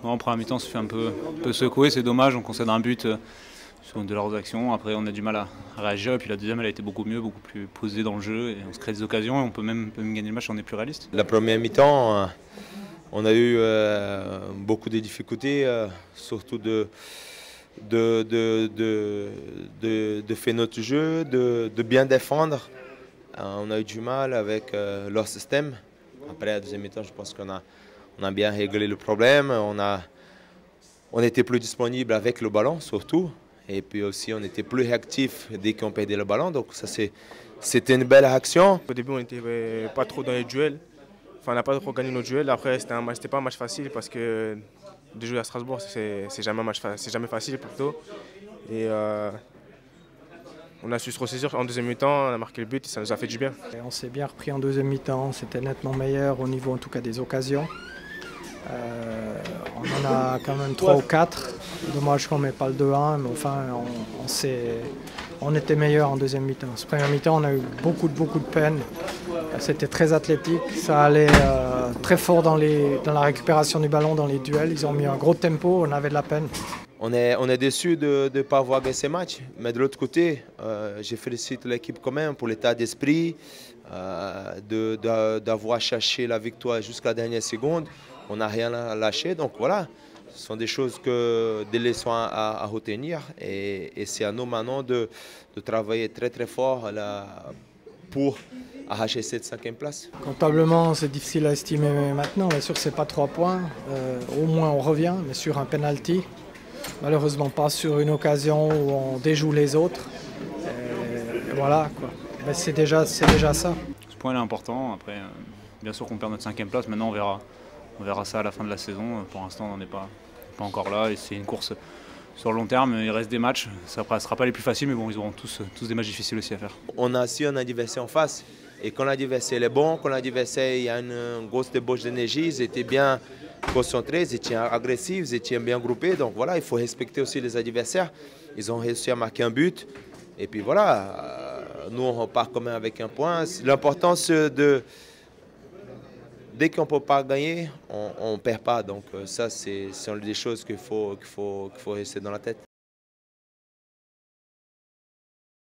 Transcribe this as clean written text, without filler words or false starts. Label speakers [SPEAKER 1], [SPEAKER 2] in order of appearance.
[SPEAKER 1] En première mi-temps, on se fait un peu secouer, c'est dommage, on concède un but sur de leurs actions. Après, on a du mal à réagir. Et puis la deuxième, elle a été beaucoup mieux, beaucoup plus posée dans le jeu. Et on se crée des occasions et on peut même gagner le match si on est plus réaliste.
[SPEAKER 2] La première mi-temps, on a eu beaucoup de difficultés, surtout de faire notre jeu, de bien défendre. On a eu du mal avec leur système. Après, la deuxième mi-temps, je pense qu'on a bien réglé le problème. On était plus disponible avec le ballon, surtout. Et puis aussi, on était plus réactif dès qu'on perdait le ballon. Donc ça, c'était une belle action.
[SPEAKER 3] Au début, on n'était pas trop dans les duels. Enfin, on n'a pas trop gagné nos duels. Après, c'était pas un match facile parce que de jouer à Strasbourg, c'est jamais facile plutôt. Et on a su se ressaisir en deuxième mi-temps, on a marqué le but et ça nous a fait du bien.
[SPEAKER 4] Et on s'est bien repris en deuxième mi-temps, c'était nettement meilleur au niveau en tout cas des occasions. On en a quand même 3 ou 4. Dommage qu'on ne met pas le 2-1, mais enfin on était meilleur en deuxième mi-temps. Ce premier mi-temps, on a eu beaucoup de peine. C'était très athlétique, ça allait très fort dans la récupération du ballon, dans les duels. Ils ont mis un gros tempo, on avait de la peine.
[SPEAKER 2] On est déçu de ne pas avoir gagné ces matchs, mais de l'autre côté, je félicite l'équipe quand même pour l'état d'esprit, d'avoir cherché la victoire jusqu'à la dernière seconde. On n'a rien lâché, donc voilà, ce sont des choses, des leçons à retenir et c'est à nous maintenant de travailler très fort pour arracher cette 5e place.
[SPEAKER 4] Comptablement, c'est difficile à estimer maintenant, bien sûr c'est pas 3 points, au moins on revient, mais sur un penalty. Malheureusement pas sur une occasion où on déjoue les autres. Et voilà quoi. Mais c'est déjà ça.
[SPEAKER 1] Ce point est important. Après, bien sûr qu'on perd notre 5e place. Maintenant, on verra ça à la fin de la saison. Pour l'instant, on n'en est pas encore là. Et c'est une course sur le long terme. Il reste des matchs. Ça ne sera pas les plus faciles, mais bon, ils auront tous des matchs difficiles aussi à faire.
[SPEAKER 2] On a aussi un adversaire en face. Et quand l'adversaire est bon, quand l'adversaire a une grosse débauche d'énergie, ils étaient bien concentrés, ils étaient agressifs, ils étaient bien groupés. Donc voilà, il faut respecter aussi les adversaires. Ils ont réussi à marquer un but. Et puis voilà, nous on repart quand même avec un point. L'important c'est dès qu'on ne peut pas gagner, on ne perd pas. Donc ça, ce sont des choses qu'il faut rester dans la tête.